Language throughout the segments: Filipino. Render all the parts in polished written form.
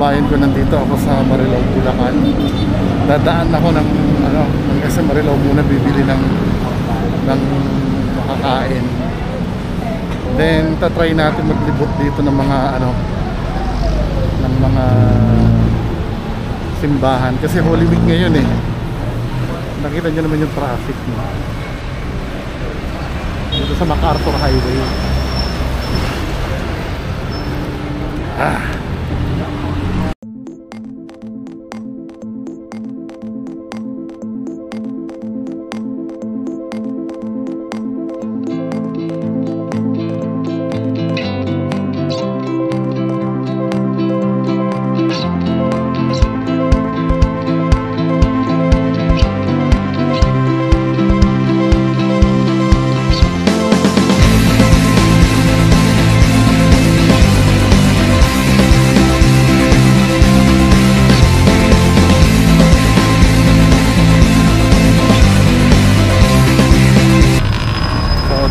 kababayan ko, nandito ako sa Marilao, Bulacan. Dadaan ako ng SM Marilao muna, bibili ng makakain. Then tatry natin maglibot dito ng mga ng mga simbahan kasi Holy Week ngayon eh. Nakita nyo naman yung traffic dito sa MacArthur Highway.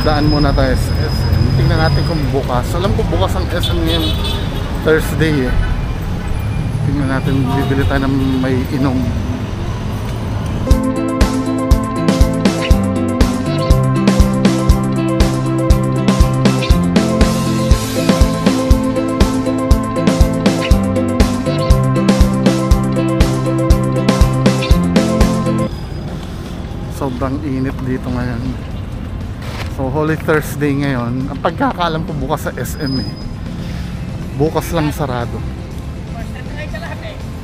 Daan muna tayo sa SM. Tingnan natin kung bukas. Alam ko bukas ang SM ngayon Thursday eh. Tingnan natin, bibili tayo ng may inom. Sobrang init dito ngayon. So Holy Thursday ngayon. Ang pagkakaalam ko bukas sa SM eh. Bukas lang sarado.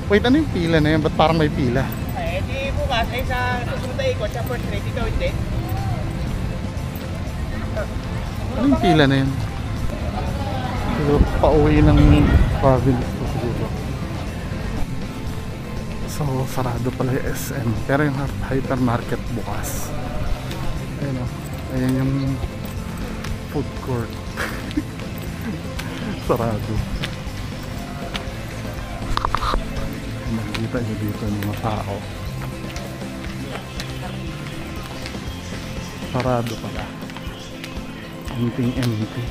Wait, ano yung pila na yan? Ba't parang may pila? Eh di bukas ay sa susunod na ikot sa first street ito hindi. Ano yung pila na yan? Siguro pauwi ng province ko siguro. So sarado pala yung SM. Pero yung hypermarket bukas. Ayun o. Ayan yung food court. Sarado. Makikita nyo dito yung mga tao. Sarado pala. Empty.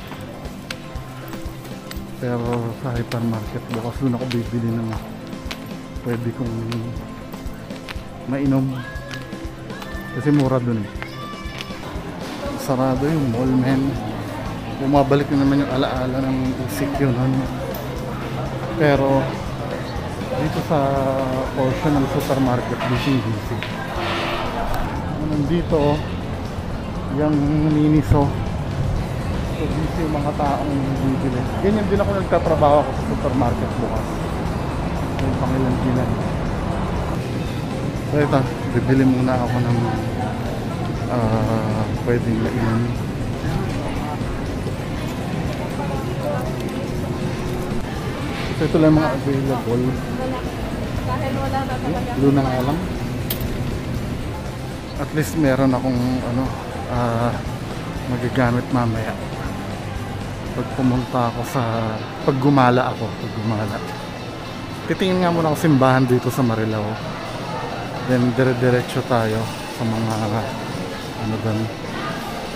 Pero sa hypermarket bukas doon ako bibili ng pwede kong mainom. Kasi mura doon eh. Sarado yung mall, men. Bumabalik na naman yung alaala ng ECQ nun. Pero dito sa portion ng supermarket, busy. Nandito yung Miniso. So busy yung mga taong bibili. Ganyan din ako nagtatrabaho ako sa supermarket bukas. Yung pangilan-ilan. So ito, bibili muna ako ng pwedeng mainom. So ito lang mga available. Luna nga lang. At least meron akong magagamit mamaya pag pumunta ako pag gumala. Titingin nga muna ako simbahan dito sa Marilao. Then dire-diretso tayo sa mga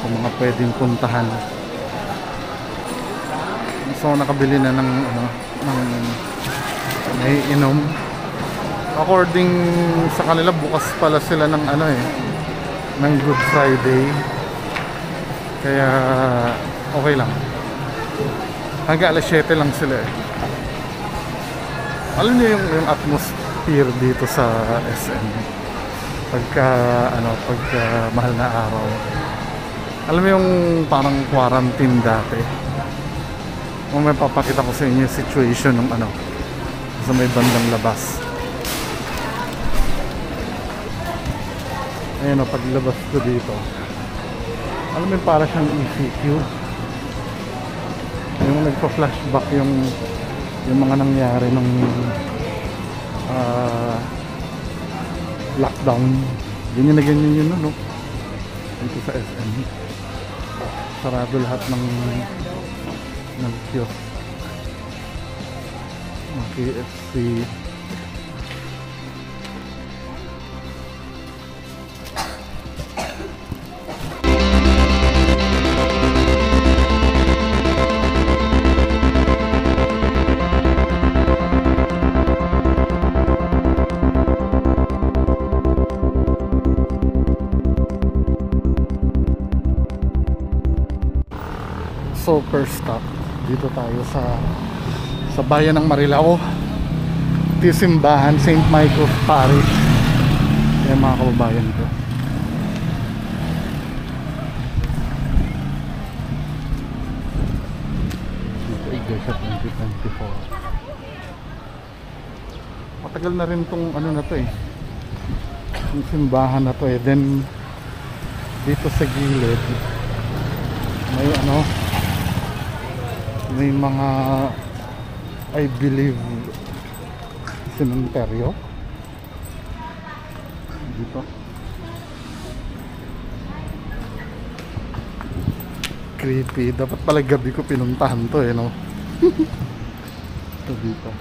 sa mga pwedeng puntahan. So nakabili na ng naiinom. According sa kanila bukas pala sila ng ng Good Friday. Kaya okay lang. Hanggang alas 7 lang sila eh. Alam niyo yung atmosphere dito sa SM. Pagka mahal na araw. Alam mo yung parang quarantine dati. May papakita ko sa inyo yung situation ng sa may bandang labas. Ayun o, paglabas ko dito. Alam mo yung para siyang ECQ. Yung nagpa-flashback yung mga nangyari nung lockdown. Ganyan na ganyan yun no? Dito sa SM. Sarado lahat ng kiosk. Mga KFC. super stop. Dito tayo sa bayan ng Marilao. Ito yung simbahan, St. Michael's Parish. Yan mga kababayan ko. Dito Iglesia 2024. Matagal na rin tong ano na to eh, yung simbahan na to eh. Then dito sa gilid may ano, may mga I believe sementeryo dito. Creepy. Dapat pala gabi ko pinuntahan to eh, no? Ito dito.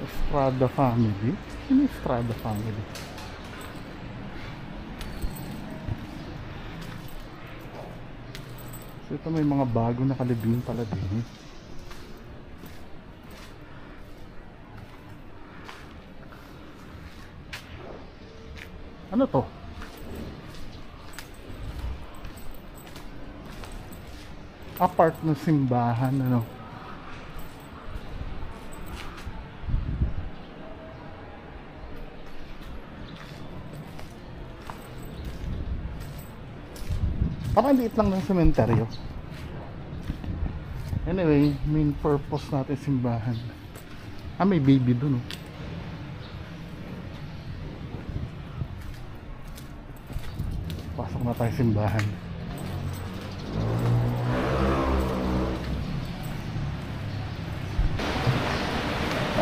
Estrada family. Sino Estrada family? So ito may mga bago na kalibing pala din. Ano to? Apart ng simbahan, ano? Parang liit lang ng sementeryo. Anyway, main purpose natin simbahan. Ah, may baby dun, oh. Pasok na tayo simbahan.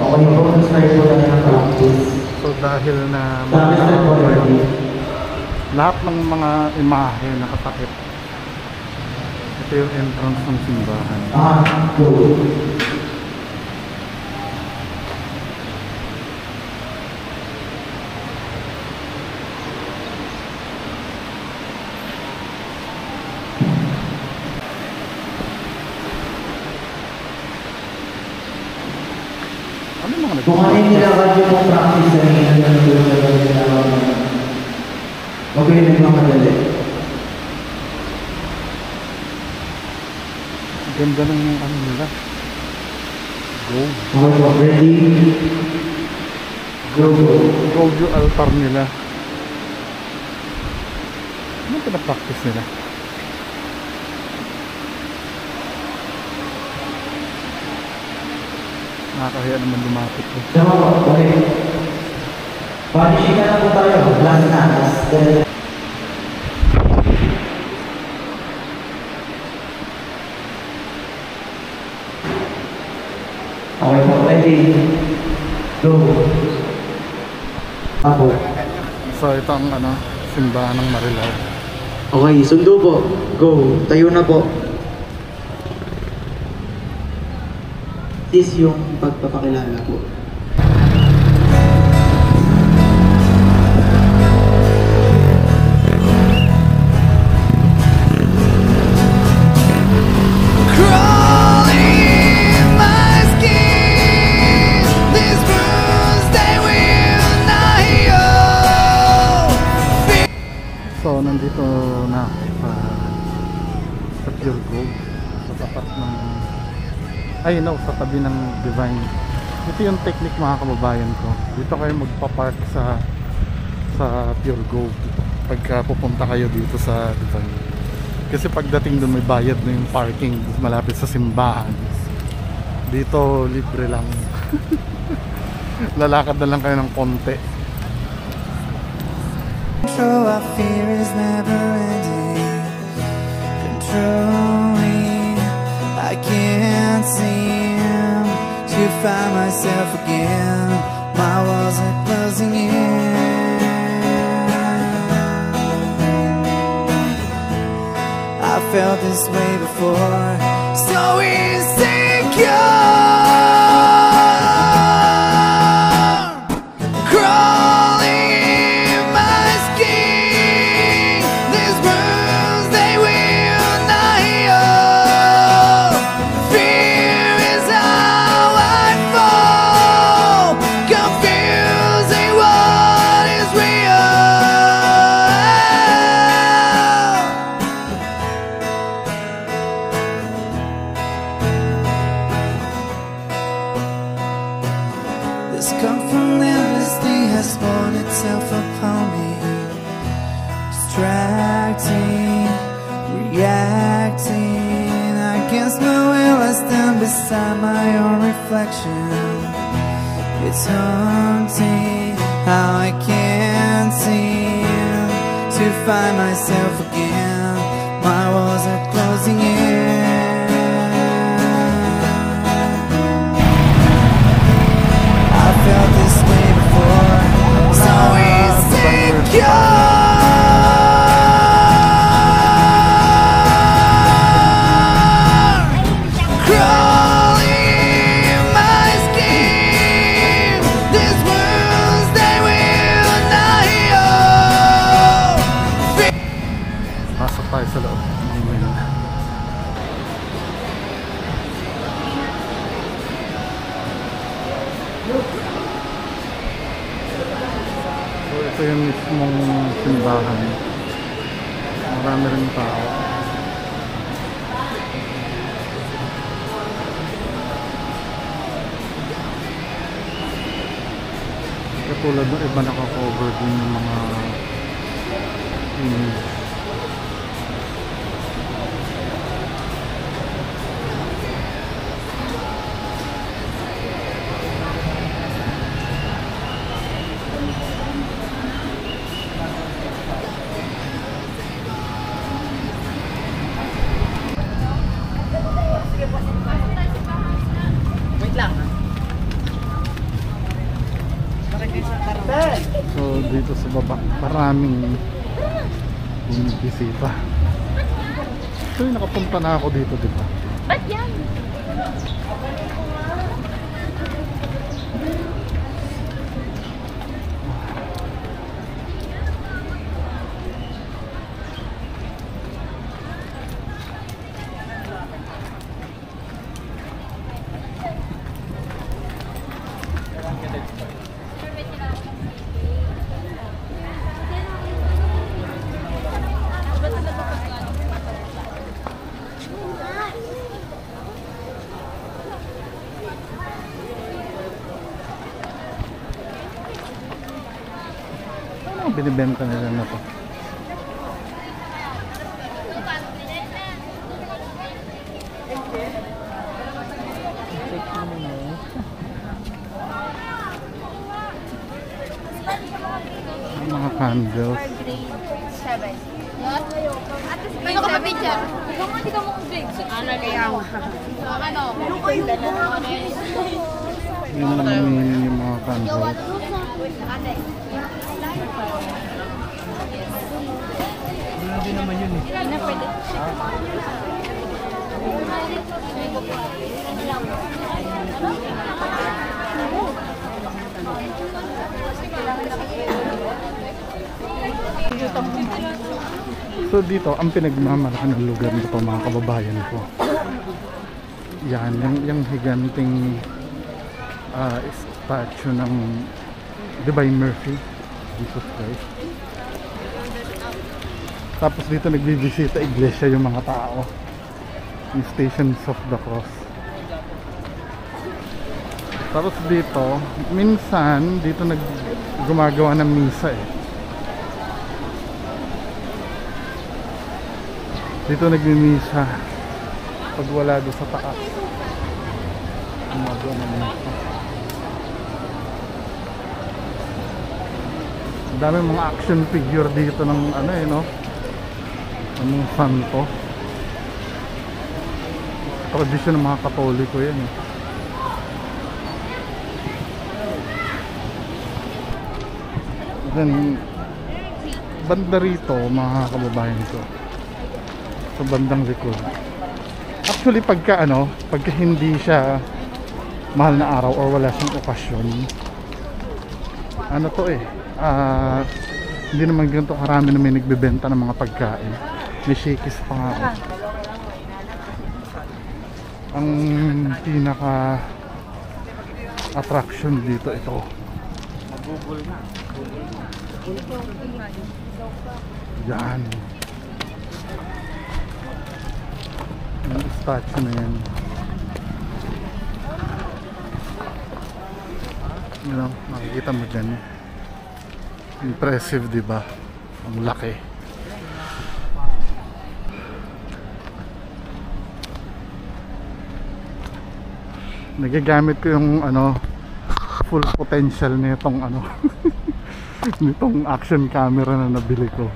Okay po, start po tayo ng practice. So dahil na lahat ng mga imahe nakatakip, ito yung entrance ng simbahan. Go. Ano yung mga Kung ano yung nilakad yung mga practice na hinggan ng tulong na ginagawa naman. Huwag kayo nagmamadali. ganda ng ano nila. Go. Okay po, ready? Go. Gold yung altar nila. Anong pinapractice nila? Nakakahiya naman lumapit ko. Tama po, okay. Panishin na lang po tayo. Last na. Last. Okay po, ready? Go. Ako. So ito ang ano, simbahan ng Marilao. Okay, sundo po. Go. Tayo na po. This yung pagpapakilala po. So nandito na sa Pure Gold, sa tapat ng sa tabi ng Divine. Ito yung technique mga kababayan ko. Dito kayo magpa-park sa Pure Gold pagka pupunta kayo dito sa Divine. Kasi pagdating doon may bayad na yung parking malapit sa simbahan. Dito libre lang. Lalakad na lang kayo ng konti. Control our fear is never ending. Controlling, I can't seem to find myself again. My walls are closing in. I felt this way before, so insecure. inside my own reflection. It's haunting how I can't seem to find myself again. My walls are closing in. I felt this way before, so insecure. Tayo sa loob. So ito yung mismong simbahan. Marami rin tao. Katulad ng iba naka-cover din yung mga image. Wait lang. So dito sa baba maraming bumisita. So nakapunta na ako dito, di ba? Ba't yan? Ano binibenta nila na to? Mga candles. Ano ka ba, picture? Ikaw nga, di ka mo grades. Ano kaya mo? Ano? Yun naman yung mga candles. Hindi naman yun eh. Hindi na pwede. So dito, ang pinagmamalaki ng lugar nito mga kababayan ko. Yan, yung higanting statue ng Divine Mercy, Jesus Christ. Tapos dito nagbibisita iglesia yung mga tao. Yung Stations of the Cross. Tapos dito, minsan dito gumagawa ng misa eh. Dito nagmimisa pag wala doon sa taas. Gumagawa ng misa. Ang dami mga action figure dito ng ano eh, no? Anong santo. Tradisyon ng mga Katoliko yan eh. Then banda rito mga kababayan ko, sa bandang likod, actually pagka hindi siya mahal na araw or wala siyang okasyon, ano to eh, hindi naman ganito karami na may nagbebenta ng mga pagkain. May shakis pa nga ako. Ang pinaka attraction dito ito. Yan. Yung statue na yan. Yan, makikita mo dyan. Impressive, diba? Ang laki. Nagagamit ko yung ano, full potential nitong ano nitong action camera na nabili ko.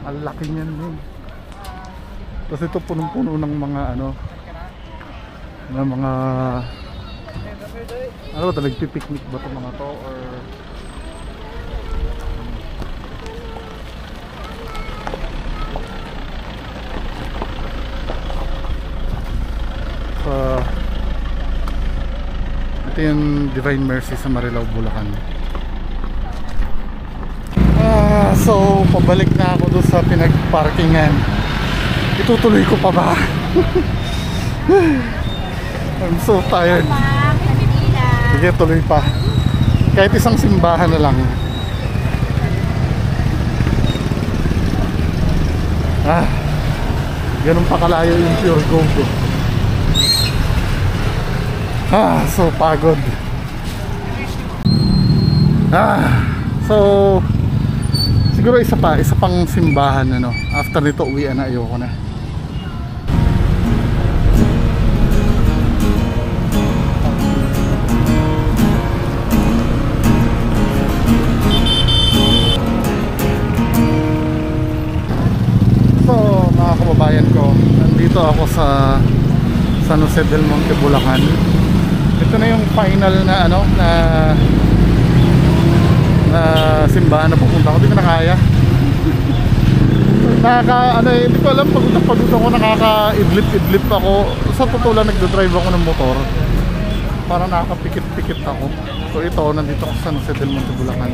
Ang laki niyan din. Tapos ito punong-puno ng mga ano, ng mga ano ba ito, nagpipiknik ba ito mga to, or ito yung Divine Mercy sa Marilao, Bulacan. So pabalik na ako doon sa pinagparkingan. Itutuloy ko pa ba? I'm so tired. Sige, tuloy pa. Kahit isang simbahan na lang. Ganun pa kalayo yung pure gold. So pagod. So siguro isa pang simbahan ano. After nito uwian na, ayoko na. So mga kababayan ko, nandito ako sa San Jose del Monte, Bulacan. Ito na yung final na ano na simbahan na pupunta ko. Hindi ko na kaya. Hindi ko alam, pagod ako, nakaka-idlip ako. Sa totoo lang, nagdodrive ako ng motor. Parang nakakapikit-pikit ako. So ito, nandito ako sa San Jose del Monte, Bulacan.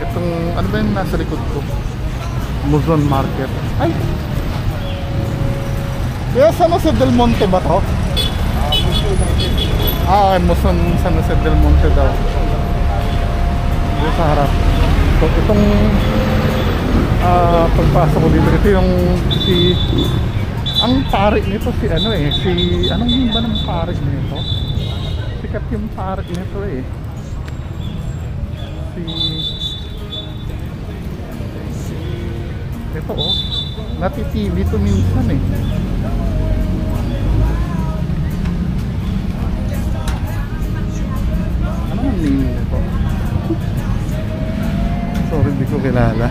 Itong, ano ba yung nasa likod ko? Luzon Market. Ay! Kaya San Jose del Monte ba to? Okay, Muson San Jose del Monte daw. Dito sa harap. So itong pagpasok ko dito, ito yung ang pari nito si ano eh, anong yun ba ng pari nito? Sikat yung pari nito eh. Ito oh, natitili to minsan eh. Ano ang name nito? Sorry, hindi ko kilala.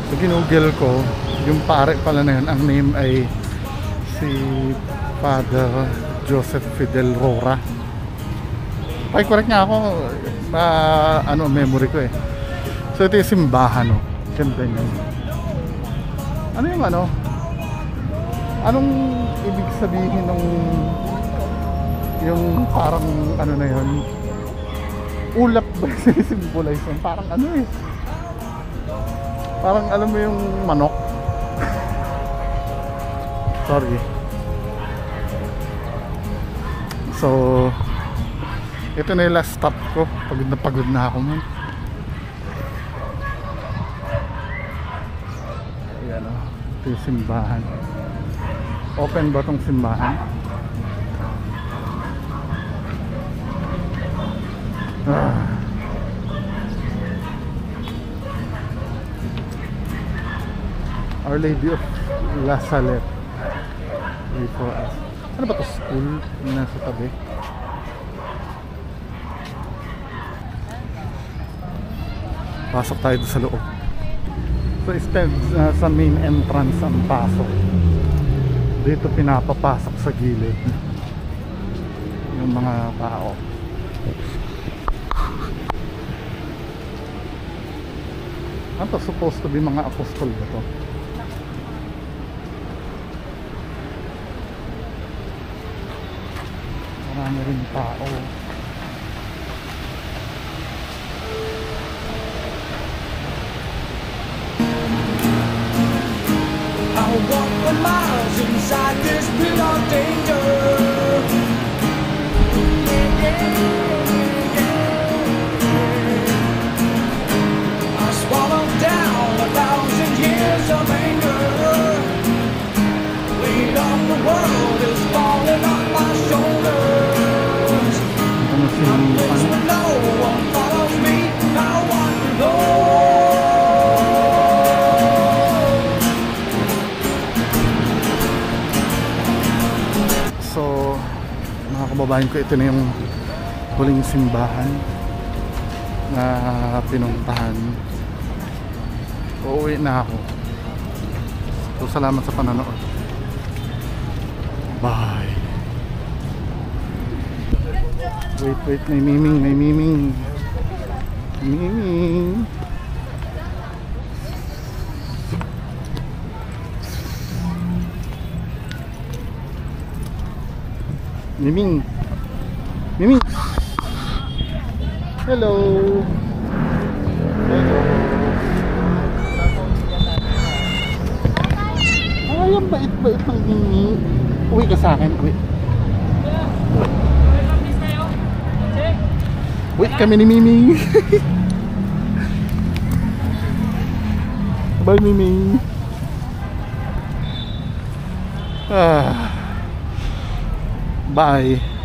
So ginugel ko, yung pare pala na yun, ang name ay si Father Joseph Fidel Rora. Ay, correct nga ako, memory ko eh. So ito yung simbahan, no? Ganda yun. Ano yung ano? Anong ibig sabihin ng yung parang ano na yun? Ulap ba yung symbolize yun? Parang ano eh? Parang alam mo yung manok? Sorry. So ito na yung last stop ko. Pagod na ako man. Ayan o. Ito yung simbahan. Open ba itong simbahan? Our Lady of La Salette. Wait for us. Ano ba ito? School? Nasa tabi. Pasok tayo sa loob. So instead sa main entrance ang pasok, dito pinapapasok sa gilid yung mga tao. Ano to? Supposed to be mga apostol ba to? Marami rin tao. I'll walk for miles inside this pit of danger. I swallowed down 1,000 years of anger. Weight of the world is falling off my shoulders. When no one follows me, I want to know. akalain ko ito na yung huling simbahan na pinuntahan. Uuwi na ako. So salamat sa panonood. Bye. Wait, may miming. Miming. Miming. Hello. Ay, ang bait-bait ng Miming. Uwi ka sa akin, uwi. Uwi kami ni Miming. Bye, Miming. Bye.